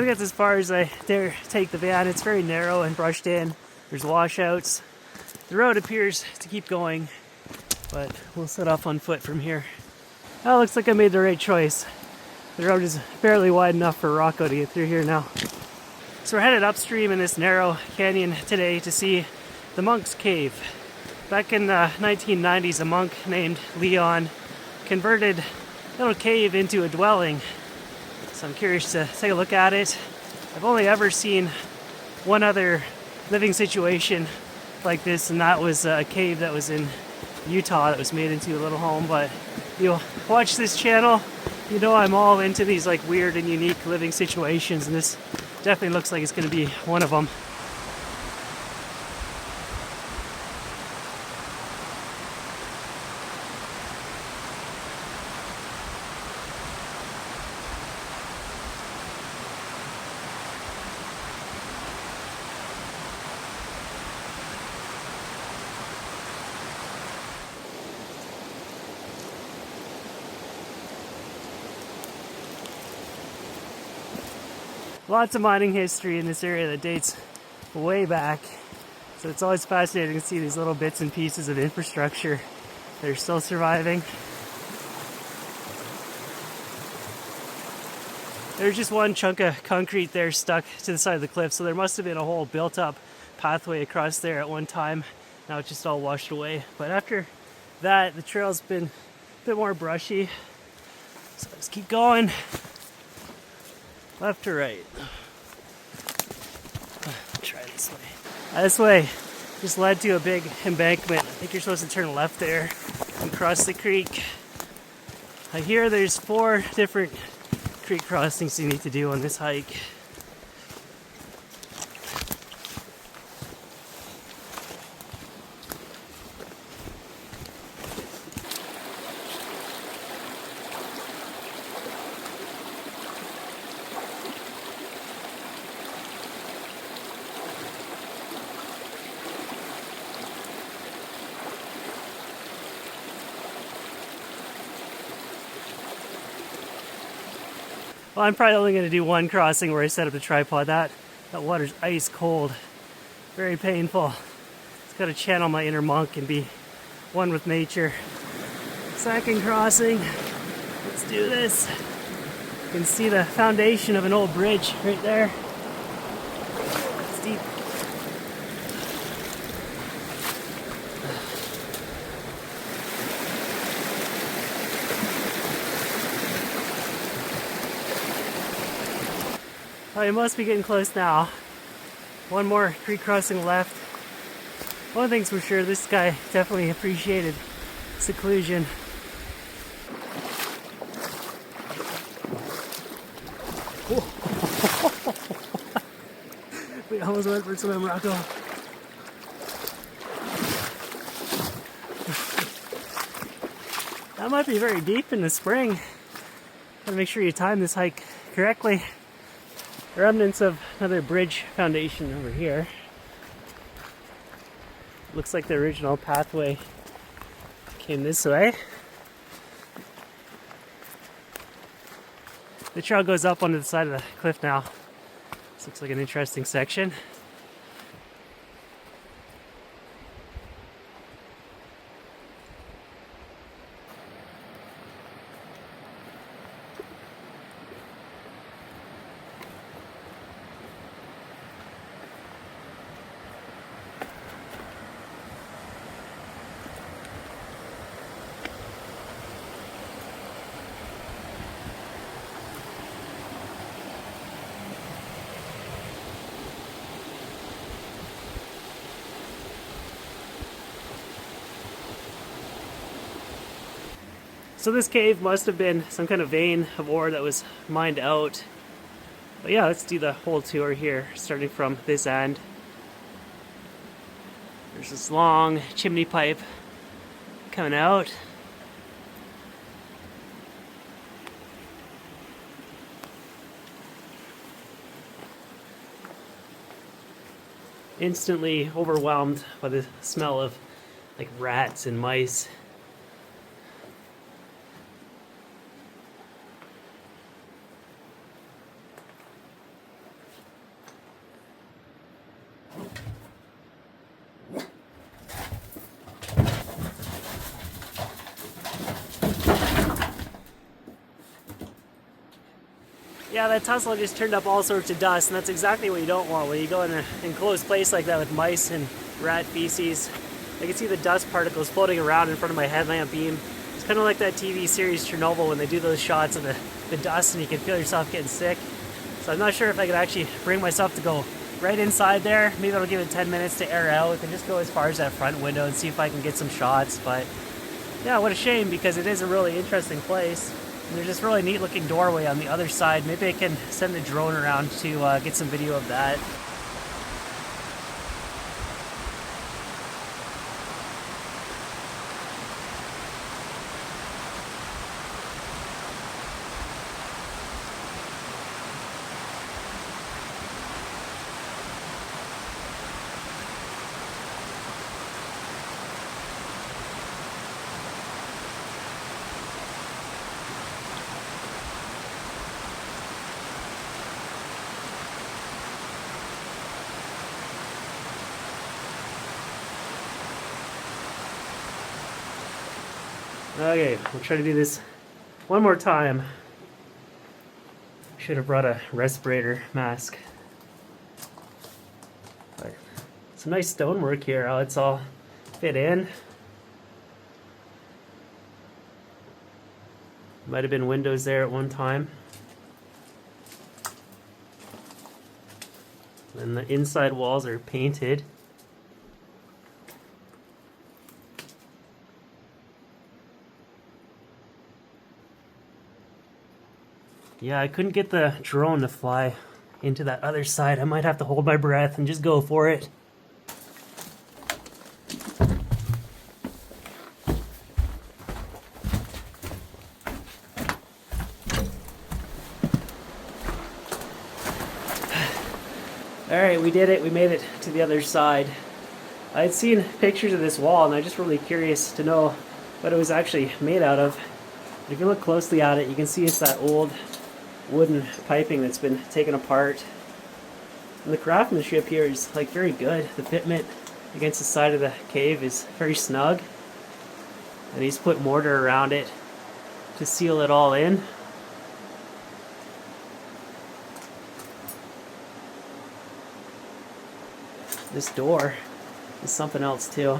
think that's as far as I dare take the van. It's very narrow and brushed in. There's washouts. The road appears to keep going, but we'll set off on foot from here. Oh, looks like I made the right choice. The road is barely wide enough for Rocco to get through here now. So we're headed upstream in this narrow canyon today to see the Monk's Cave. Back in the 1990s, a monk named Leon converted a little cave into a dwelling. So I'm curious to take a look at it. I've only ever seen one other living situation like this, and that was a cave that was in Utah that was made into a little home. But you watch this channel, you know I'm all into these like weird and unique living situations, and this definitely looks like it's going to be one of them. Lots of mining history in this area that dates way back. So it's always fascinating to see these little bits and pieces of infrastructure that are still surviving. There's just one chunk of concrete there stuck to the side of the cliff, so there must have been a whole built up pathway across there at one time. Now it's just all washed away. But after that, the trail's been a bit more brushy. So let's keep going. Left or right? Try this way. This way just led to a big embankment. I think you're supposed to turn left there and cross the creek. I hear there's 4 different creek crossings you need to do on this hike. Well, I'm probably only going to do one crossing where I set up the tripod. That water's ice cold. Very painful. It's got to channel my inner monk and be one with nature. Second crossing. Let's do this. You can see the foundation of an old bridge right there. It's deep. Oh, you must be getting close now. One more creek crossing left. One thing's for sure, this guy definitely appreciated seclusion. We almost went for some Morocco. That might be very deep in the spring. Gotta make sure you time this hike correctly. Remnants of another bridge foundation over here. Looks like the original pathway came this way. The trail goes up onto the side of the cliff now. This looks like an interesting section. So this cave must have been some kind of vein of ore that was mined out. But yeah, let's do the whole tour here, starting from this end. There's this long chimney pipe coming out. Instantly overwhelmed by the smell of like rats and mice. Yeah, that tussle just turned up all sorts of dust, and that's exactly what you don't want when you go in an enclosed place like that with mice and rat feces. I can see the dust particles floating around in front of my headlamp beam. It's kind of like that TV series Chernobyl when they do those shots of the dust and you can feel yourself getting sick. So I'm not sure if I could actually bring myself to go right inside there. Maybe I'll give it 10 minutes to air out and just go as far as that front window and see if I can get some shots. But yeah, what a shame, because it is a really interesting place. And there's this really neat looking doorway on the other side. Maybe I can send the drone around to get some video of that. Okay, we'll try to do this one more time. Should have brought a respirator mask. But some nice stonework here, how it's all fit in. Might have been windows there at one time. And the inside walls are painted. Yeah, I couldn't get the drone to fly into that other side. I might have to hold my breath and just go for it. Alright, we did it. We made it to the other side. I had seen pictures of this wall and I'm just really curious to know what it was actually made out of. If you look closely at it, you can see it's that old wooden piping that's been taken apart. And the craftsmanship here is like very good. The fitment against the side of the cave is very snug. And he's put mortar around it to seal it all in. This door is something else too.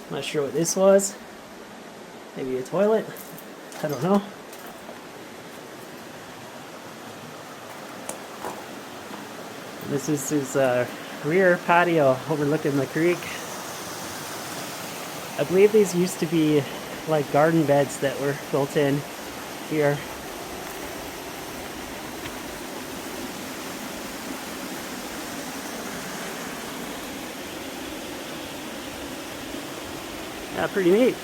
Not sure what this was. Maybe a toilet? I don't know. This is his rear patio overlooking the creek. I believe these used to be like garden beds that were built in here. Yeah, pretty neat.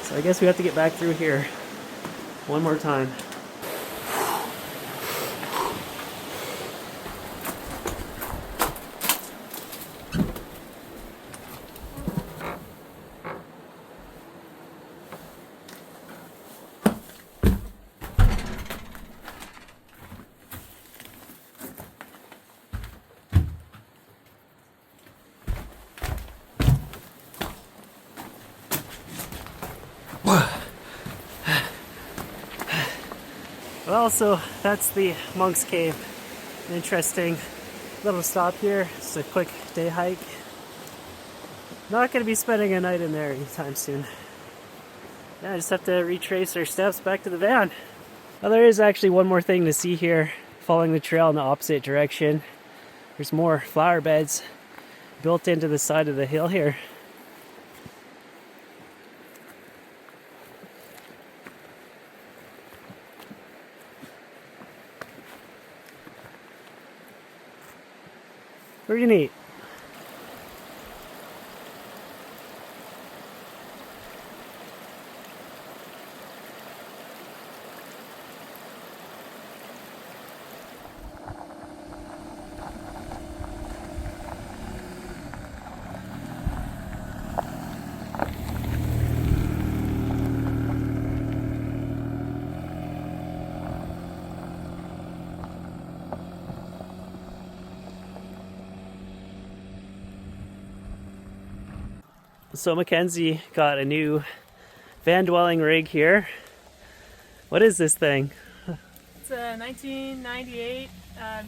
So I guess we have to get back through here one more time. Well, so that's the Monk's Cave. An interesting little stop here. It's a quick day hike. Not going to be spending a night in there anytime soon. Yeah, I just have to retrace our steps back to the van. Well, there is actually one more thing to see here, following the trail in the opposite direction. There's more flower beds built into the side of the hill here. Pretty neat. So Mackenzie got a new van dwelling rig here. What is this thing? It's a 1998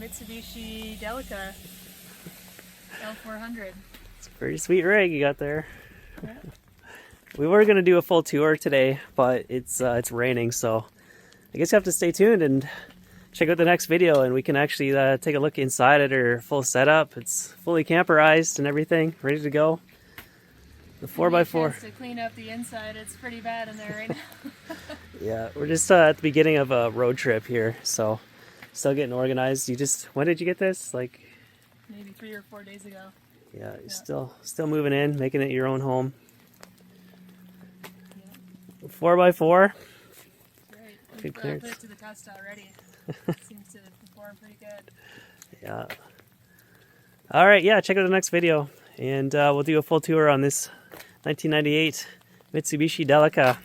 Mitsubishi Delica L400. It's a pretty sweet rig you got there. Yeah. We were gonna do a full tour today, but it's raining, so I guess you have to stay tuned and check out the next video, and we can actually take a look inside it, or full setup. It's fully camperized and everything, ready to go. The 4x4. To clean up the inside, it's pretty bad in there right now. Yeah, we're just at the beginning of a road trip here, so still getting organized. When did you get this? Like maybe 3 or 4 days ago. Yeah, you're still moving in, making it your own home. Yeah. 4x4. Great. Good We've clearance. put it to the test already. Seems to perform pretty good. Yeah. All right, yeah, check out the next video, and we'll do a full tour on this 1998 Mitsubishi Delica.